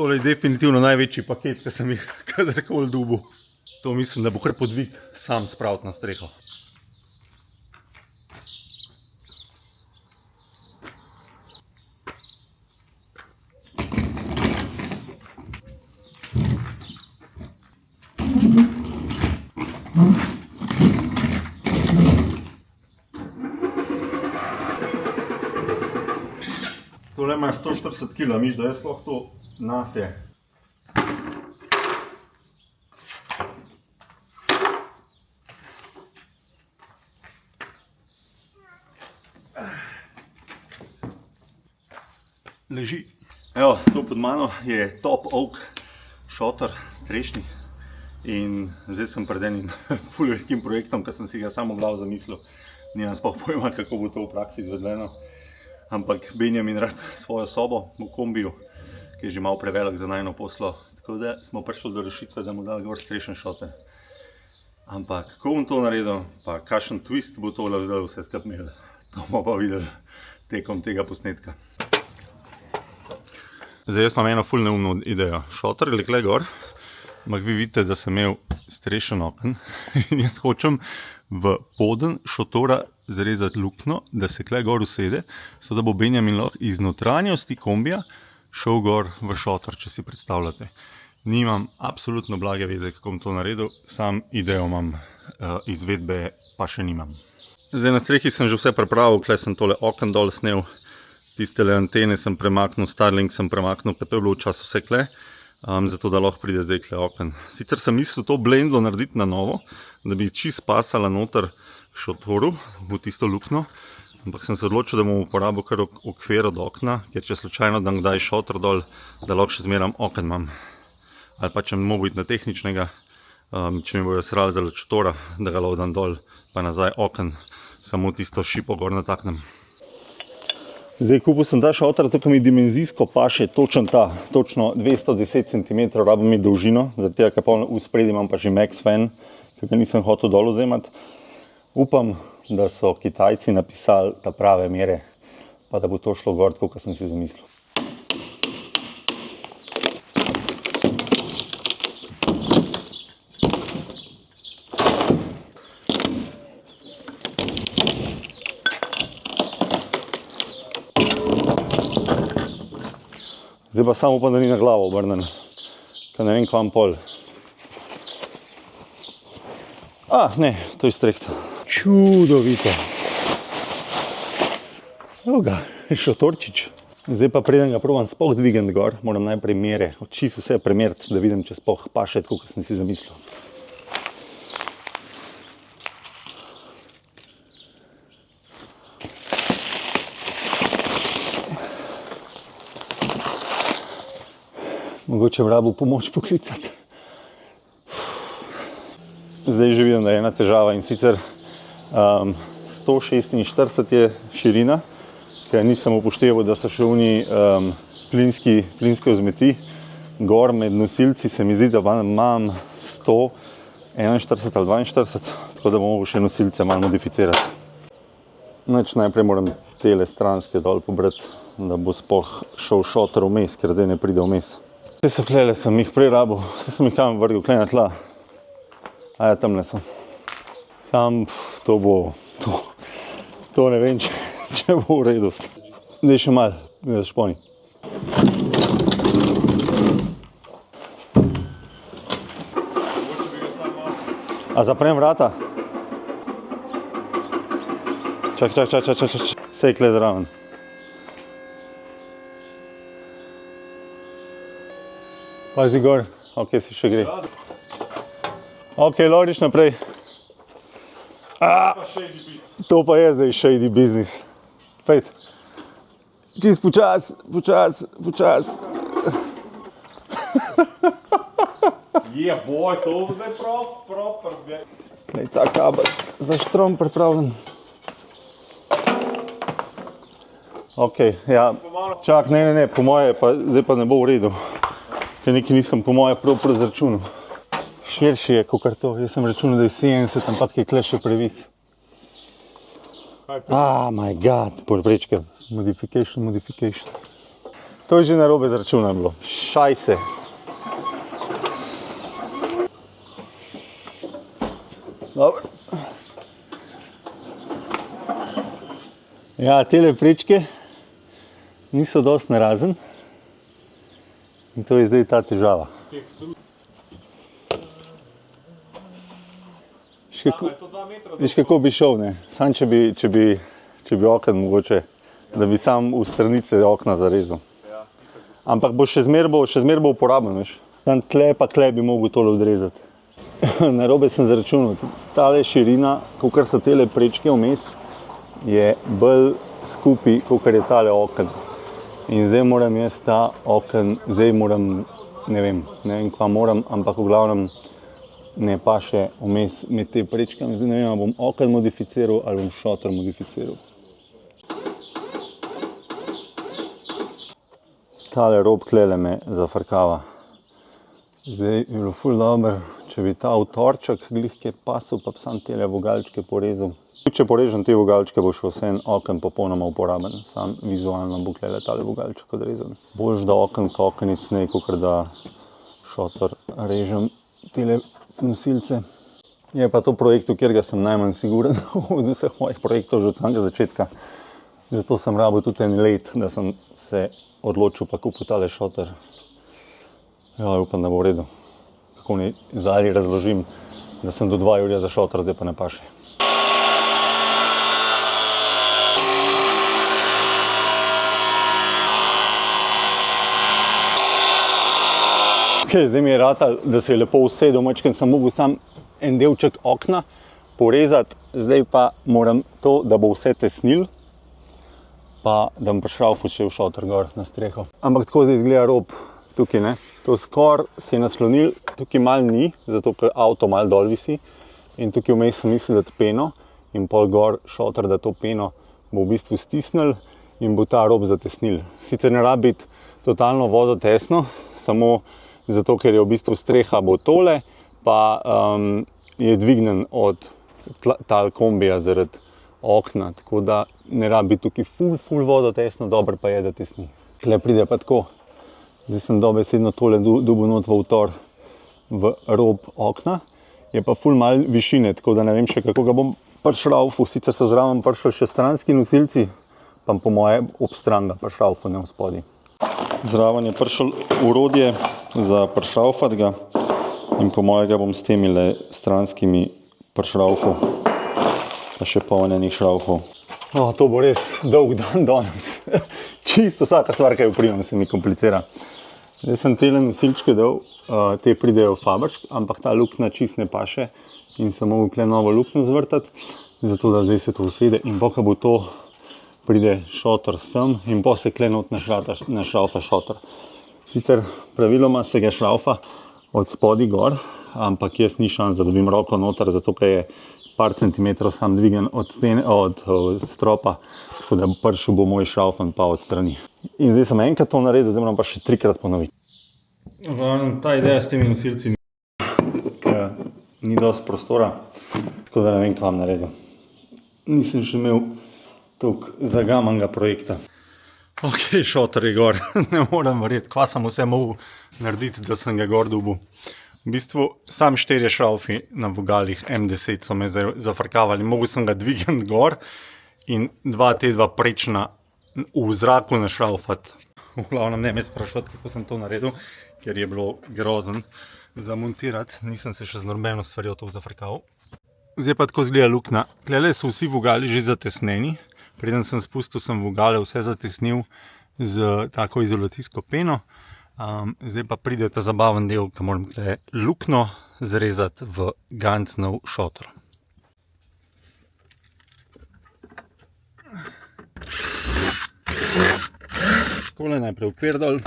Tole je definitivno največji paket, ki sem jih kadarkoli dobil. To mislim, da bo kar podvig sam spraviti na streho. Tole ima 140 kg, miš, da jaz lahko to nasje. Leži. Evo, to pod mano je Top Oak šotor strešni in zdaj sem pred enim ful velikim projektom, ki sem si ga samo v glavu zamislil. Nimam sploh pojma, kako bo to v praksi izvedeno. Ampak Benjamin rad svojo sobo v kombiju, ki je že malo prevelik za najno poslo. Tako da smo prišli do rešitve, da mu dali gor strešen šotor. Ampak ko bom to naredil, pa kakšen twist bo to zdaj vse skupaj imel, to bomo pa videli tekom tega posnetka. Zdaj jaz imam eno ful neumno idejo. Šotor je lekle gor, ampak vi vidite, da sem imel strešen oken in jaz hočem v poden šotora zrezati luknjo, da se kle gor usede, so da bo Benjamin lahko iz notranjosti kombija šel gor v šotor, če si predstavljate. Nimam absolutno blage veze, kako bom to naredil, sam idejo imam, izvedbe pa še nimam. Zdaj na strehi sem že vse pripravil, kle sem tole oken dol snel, tistele antene sem premaknil, Starlink sem premaknil, pa to je bilo včasih vse kle, zato da lahko pride zdaj kle oken. Sicer sem mislil to blendlo narediti na novo, da bi čist pasala noter k šotoru, v tisto luknjo, ampak sem se odločil, da bom uporabil kar okvir od okna, ker če slučajno dam kdaj šotor dol, da lahko še zmeram oken imam. Ali pa če mogo biti na tehničnega, če mi bojo srali zaradi šotora, da ga lahko dam dol, pa nazaj oken, samo tisto šipo gor nataknem. Zdaj kupil sem ta šotor, zato mi dimenzijsko paše točno 210 cm rabim mi dolžino, zaradi tega, ker v spredi imam pa že Max Fan, ki ga nisem hotel dol vzemati. Upam, da so Kitajci napisali ta prave mere, pa da bo to šlo gor, tako kot sem si zamislil. Zdaj pa samo upam, da ni na glavo obrnen, ker ne vem, kvam pol. Ne, to je strehca. Čudovito. Evo ga, šotorčič. Zdaj pa preden ga probam sploh dvigati gor, moram najprej mere, čisto vse premeriti, da vidim, če sploh paše, tako kot sem si zamislil. Mogoče bi rabil pomoč poklicati. Zdaj že vidim, da je ena težava in sicer 146 je širina, ker nisem upošteval, da so še oni plinske vzmeti. Gor med nosilci se mi zdi, da imam 141 ali 42, tako da bom mogel še nosilce malo modificirati. Najprej moram tele stranske dol pobrati, da bo sploh šel šotor vmes, ker zdaj ne pride vmes. Vse so klele, sem jih prej rabil, vse sem jih kam vrgel, klej na tla. Tamle so. Sam, to bo, to ne vem, če bo v redu. Daj še malo, da šponi. A zaprem vrata? Čak. Sej kle zraven. Pazi gor, ok, si še gre. Ok, loriš naprej. To pa je zdaj shady business. Pejt. Čist počas. Boj, to bo zdaj proper. Lej, ta kabel za štrom pripravljen. Ok, ja. Čak, ne, po moje, pa zdaj pa ne bo v redu. Ker nekaj nisem po moje prav zračunal. Širši je kakor to, jaz sem računal, da je 70, ampak je kle še previs. My god, podprečke, modification. To je že narobe zračunano bilo. Šajse. Dobro. Ja, tele prečke niso dosti narazen. In to je zdaj ta težava. Veš, kako bi šel, ne? Sam, če bi oken mogoče, da bi sam v stranice okna zarezal. Ampak bo še zmer bo uporaben, veš. Tam tle pa tle bi mogel tole odrezati. Narobe sem zračunal. Tale širina, kakor so tele prečke vmes, je bolj skupaj, kakor je tale oken. In zdaj moram jaz ta oken, ne vem kva moram, ampak v glavnem ne pa še vmes med te prečkami. Zdaj ne vem, bom oken modificiral ali bom šotor modificiral. Tale rob tlele me zafrkava. Zdaj je bilo ful dobro, če bi ta utorček glihke pasel, pa bi sam tele vogalčke porezal. Če porežem te vogalčke, bo šel vse en oken popolnoma uporaben. Sam vizualno bo tlele tale vogalček odrezan. Boljš da oken kokenic ne, kakor da šotor režem tele nosilce. Je pa to projekt, v katerega sem najmanj siguren od vseh mojih projektov že od samega začetka. Zato sem rabil tudi en let, da sem se odločil pa kupil tale šotor. Ja, upam, da bo v redu. Kako ne zdaj razložim, da sem do 2 jurja za šotor, zdaj pa ne paše. Zdaj mi je ratal, da se je lepo usedel, mačken sem mogel sam en delček okna porezati, zdaj pa moram to, da bo vse tesnil, pa da bom prišraufal še v šotor gor na streho. Ampak tako zdaj izgleda rob tukaj, ne. To skoraj se je naslonil, tukaj malo ni, zato ker avto malo dol visi in tukaj vmes sem mislil dati peno in pol gor šotor, da to peno bo v bistvu stisnil in bo ta rob zatesnil. Sicer ne rabi biti totalno vodotesno, samo zato, ker je v bistvu streha bo tole, pa je dvignen od tal kombija zaradi okna, tako da ne rabi biti tukaj ful vodotesno, dobro pa je, da tesni. Tle pride pa tako, zdaj sem dobesedno tole dobil not v utor v rob okna, je pa ful malo višine, tako da ne vem še, kako ga bom prišraufal, sicer so zraven prišli še stranski nosilci, pa po moje ob stran ga prišraufal, ne v spodaj. Zraven je prišel urodje za prišraufati ga in po mojega bom s temile stranskimi prišraufal, pa še polnjenih šraufov. To bo res dolg dan danes. Čisto vsaka stvar, kaj uprimem, se mi komplicira. Zdaj sem tele nosilčke dal, te pridejo v fabršk, ampak ta luknja čist ne paše in sem mogel kle novo luknjo zvrtati, zato da zdaj se to usede in poka bo to pride šotor sem in pa se kle not našraufa šotor. Sicer praviloma se ga šraufa od spodaj gor, ampak jaz ni šans, da dobim roko noter, zato ker je par centimetrov sam dvigen od stropa, tako da prišel bo moj šraufan pa od strani. In zdaj sem enkrat to naredil, zdaj moram pa še 3-krat ponoviti. Ta ideja s temi nosilci ni dosti prostora, tako da ne vem, kva vam naredil. Nisem še imel toliko zagamanega projekta. Ok, šotor je gor, ne moram verjeti, kva sem vse mogel narediti, da sem ga gor dobil. V bistvu sam 4 šraufi na vogalih M10 so me zafrkavali, mogel sem ga dvigati gor in 2 prečna v zraku našraufati. V glavnem ne me sprašati, kako sem to naredil, ker je bilo grozen za montirati, nisem se še z nobeno stvarjo to zafrkal. Zdaj pa tako izgleda luknja. Tlele so vsi vogali že zatesneni. Preden sem spustil, sem vogale vse zatesnil z tako izolacijsko peno. Zdaj pa pride ta zabaven del, ki moram tle luknjo zrezati v ganc nov šotor. Takole najprej okvir dol,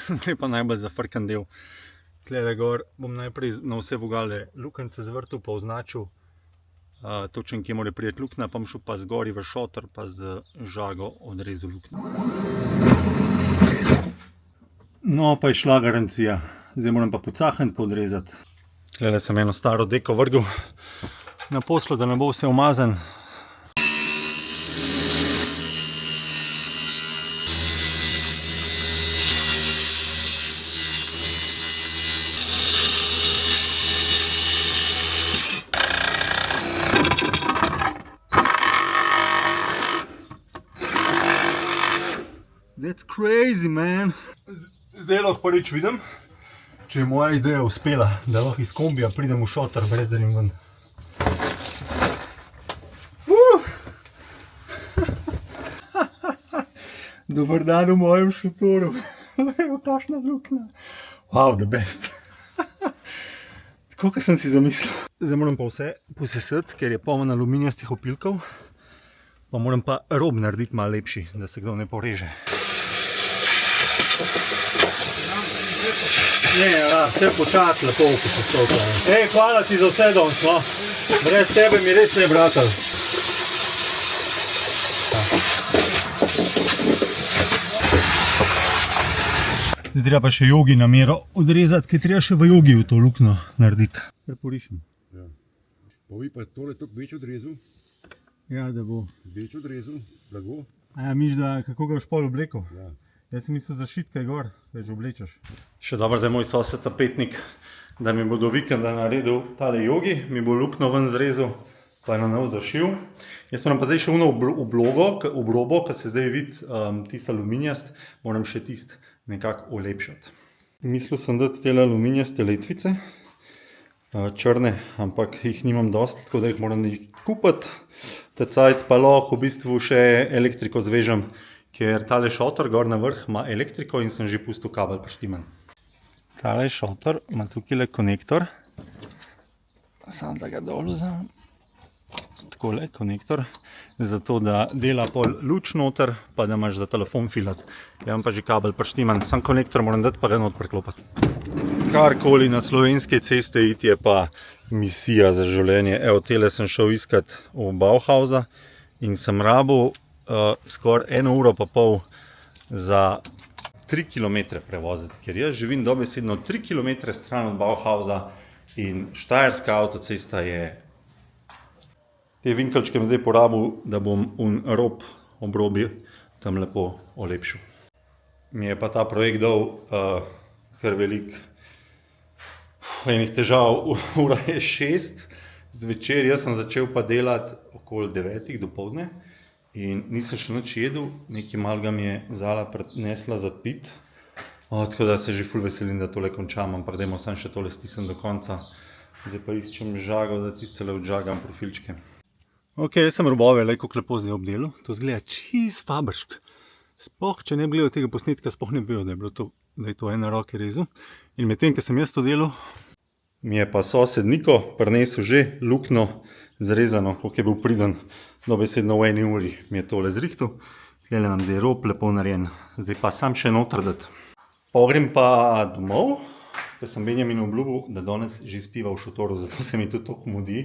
zdaj pa najbolj zafrkan del. Tlele gor bom najprej na vse vogale lukence zvrtil, pa označil točen, kje mora priti luknja, pa bom šel pa zgori v šotor, pa z žago odrezal luknjo. No, pa je šla garancija. Zdaj moram pa pocahniti, pa odrezati. Tlele sem eno staro deko vrgel na poslu, da ne bo vse umazan. crazy, man. Zdaj lahko prvič vidim, če je moja ideja uspela, da lahko iz kombija pridem v šotor brez da njim ven. Dobar dan v mojem šotoru. Evo, kakšna luknja. Wow, the best. Tako, kot sem si zamislil. Zdaj moram pa vse posesati, ker je polno aluminijastih opilkov. Pa moram pa rob narediti malo lepši, da se kdo ne poreže. Ne, vse počas lepo, ko se stolka. Ej, hvala ti za vse danes, no. Brez tebe mi res ne bratal. Zdaj treba pa še jogi namero odrezati, ker treba še v jogi v to luknjo narediti. Kar porišem. Ja. Povi pa tole toliko več odrezal. Ja, da bo. Več odrezal, blago. A ja, misliš, da kako ga boš pol oblekel? Ja. Jaz sem mislil zašiti kaj gor, da že oblečeš. Še dobro, da je moj sosed tapetnik, da mi bo do vikenda naredil tale jogi, mi bo luknjo ven zrezal, pa je na nov zašil. Jaz moram pa zdaj še uno obrobo, ki se zdaj vidi tist aluminijast, moram še tist nekako olepšati. Mislil sem dati tele aluminijaste letvice, črne, ampak jih nimam dosti, tako da jih moram kupiti. Ta cajt pa lahko v bistvu še elektriko zvežem, ker tale šotor gor na vrh ima elektriko in sem že pustil kabel prištiman. Tale šotor ima tukaj konektor, samo da ga dol vzamem. Takole, konektor, zato da dela pol luč noter, pa da imaš za telefon filat. Ja imam pa že kabel prištiman, sam konektor moram dati, pa ga not preklopati. Karkoli na slovenske ceste iti je pa misija za življenje. Evo, tele sem šel iskat v Bauhausa in sem rabil skoraj 1 uro pa pol za 3 km prevoziti, ker jaz živim dobesedno 3 km stran od Bauhausa in Štajerska avtocesta je. Te vinkelčke zdaj porabil, da bom rob obrobje tam lepo olepšil. Mi je pa ta projekt dal kar velik enih težav. Ura je 6 zvečer, jaz sem začel pa delati okoli 9 dopoldne in nisem še nič jedel, nekaj malega mi je Zala prinesla za pit. Tako da se že ful veselim, da tole končam, ampak dajmo sam še tole stisnem do konca. Zdaj pa iščem žago, da tistele odžagam profilčke. Ok, jaz sem robove kako lepo zdaj obdelal. To zgleda čist fabršk. Sploh, če ne bi gledal tega posnetka, sploh ne bi vedel, da je to ena roke rezal. In medtem, ko sem jaz to delal, mi je pa sosed Niko prinesel že luknjo zrezano, koliko je bil priden, dobesedno v 1 uri mi je tole zrihtal. Tule nam zdaj rob lepo narejen. Zdaj pa sam še noter dati. Pogrem pa domov, ker sem Benjaminu obljubil, da danes že spiva v šotoru, zato se mi tudi toliko mudi,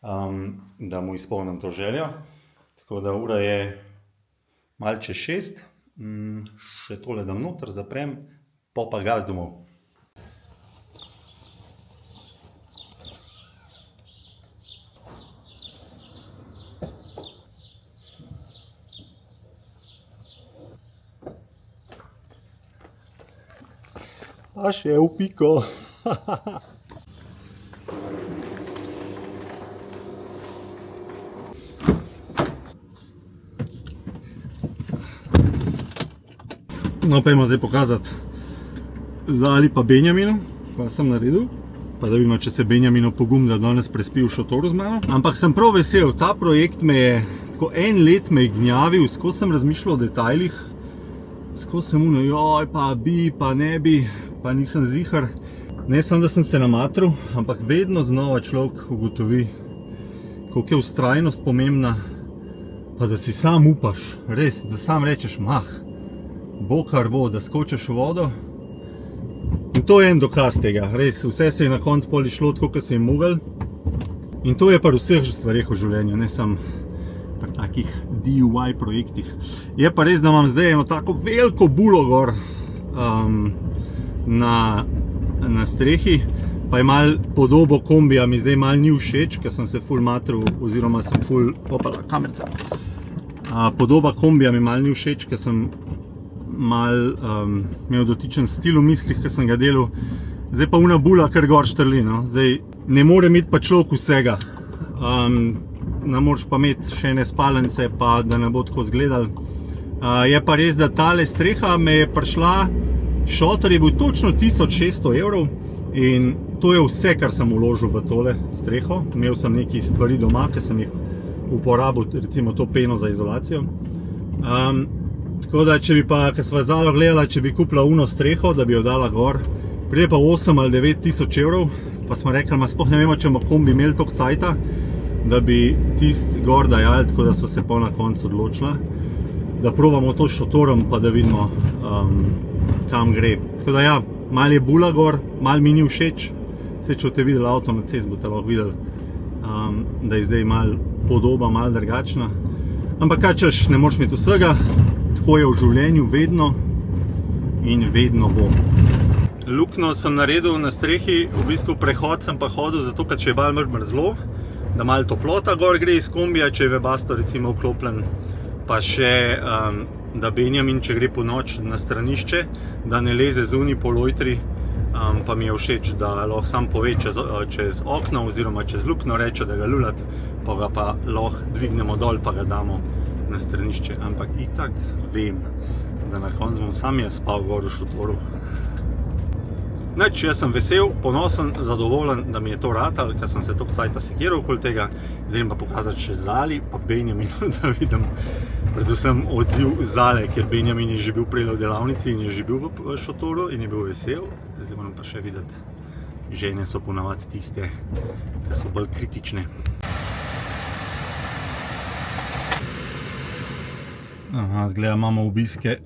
da mu izpolnim to željo. Tako da ura je malo čez 6, še tole dam noter, zaprem, pa gas domov. A še v piko. No, pa imamo zdaj pokazati Zali pa Benjaminu, kaj sem naredil. Pa da vidimo, če se Benjaminu pogum, da danes prespi v šotoru z mano. Ampak sem prav vesel, ta projekt me je tako 1 let me gnjavil, skozi sem razmišljal o detajlih. Skozi sem joj, pa bi, pa ne bi, pa nisem zihar. Ne samo, da sem se namatral, ampak vedno znova človek ugotovi, koliko je vztrajnost pomembna, pa da si sam upaš, res, da sam rečeš, bo kar bo, da skočiš v vodo. In to je en dokaz tega, res, vse se je na koncu pol šlo tako, kot se je mogel. In to je pri vseh stvareh v življenju, ne samo pri takih DIY projektih. Je pa res, da imam zdaj eno tako veliko bulo gor na strehi, pa je malo podobo kombija mi zdaj malo ni všeč, ker sem se ful matral, oziroma sem ful, opala, kamerca. Podoba kombija mi malo ni všeč, ker sem malo imel dotičen stil v mislih, ker sem ga delal. Zdaj pa una bula kar gor štrli, no. Zdaj ne more imeti pa človek vsega. Ne moreš pa imeti še ene spalnice, pa da ne bo tako izgledal. Je pa res, da tale streha me je prišla, šotor je bil točno 1600 evrov in to je vse, kar sem vložil v tole streho. Imel sem nekaj stvari doma, ki sem jih uporabil, recimo to peno za izolacijo. Tako da, če bi pa, ko sva zalo gledala, če bi kupila uno streho, da bi jo dala gor, pride pa 8 ali 9 tisoč evrov, pa smo rekli, sploh ne vemo, če bi imeli toliko cajta, da bi tist gor dajali, tako da smo se pol na koncu odločila, da probamo to s šotorom, pa da vidimo, kam gre. Tako da ja, malo je bula gor, malo mi ni všeč, če boste videli avto na cesti, boste lahko videli, da je zdaj malo podoba, malo drugačna. Ampak kaj češ, ne moreš imeti vsega, tako je v življenju vedno in vedno bo. Luknjo sem naredil na strehi, v bistvu prehod sem pa hodil zato, ker če je malo mrzlo, da malo toplota gor gre iz kombija, če je Webasto recimo vklopljen, pa še, da Benjamin, če gre po noč na stranišče, da ne leze zunaj po lojtri, pa mi je všeč, da lahko sam pove čez okno oziroma čez luknjo reče, da ga lulat, pa ga pa lahko dvignemo dol, pa ga damo na stranišče. Ampak itak vem, da na koncu bom sam jaz spal gor v šotoru. Jaz sem vesel, ponosen, zadovoljen, da mi je to ratal, ker sem se toliko cajta sekiral okoli tega. Zdaj pa pokazati še Zali, pa Benjaminu, da vidim predvsem odziv Zale, ker Benjamin je že bil prej v delavnici in je že bil v šotoru in je bil vesel. Zdaj moram pa še videti, žene so ponavadi tiste, ki so bolj kritične. Zgleda, imamo obiske,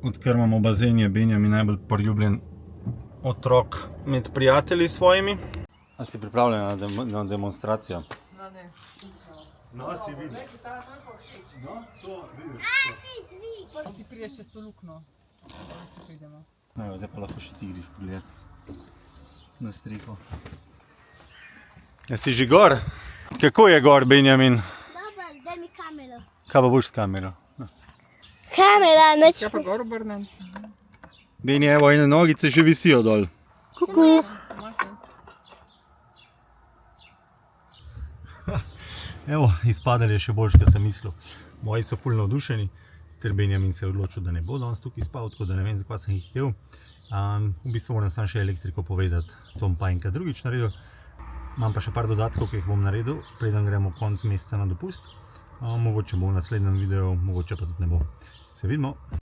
odkar imamo bazen, je Benjamin najbolj priljubljen otrok med prijatelji svojimi. A si pripravljena na demonstracijo? No, ne. No, si vidim. No, to vidiš. Ti prideš čez to luknjo, da se pridemo. No, zdaj pa lahko še ti griš pogledati na streho. Ja, si že gor? Kako je gor, Benjamin? Dobro, daj mi kamero. Kaj pa boš s kamero? Kamera, neč. Ja pa gor obrnem. Benji, evo, ene nogice že visijo dol. Kuku! Evo, izpadali je še boljš, kot sem mislil. Moji so ful navdušeni, sicer Benjamin se je odločil, da ne bo danes tukaj spal, tako da ne vem, zakaj sem jih hotel. V bistvu moram samo še elektriko povezati, to bom pa enkrat drugič naredil. Imam pa še par dodatkov, ki jih bom naredil, preden gremo konec meseca na dopust. Mogoče bo v naslednjem videu, mogoče pa tudi ne bo. Se vidimo!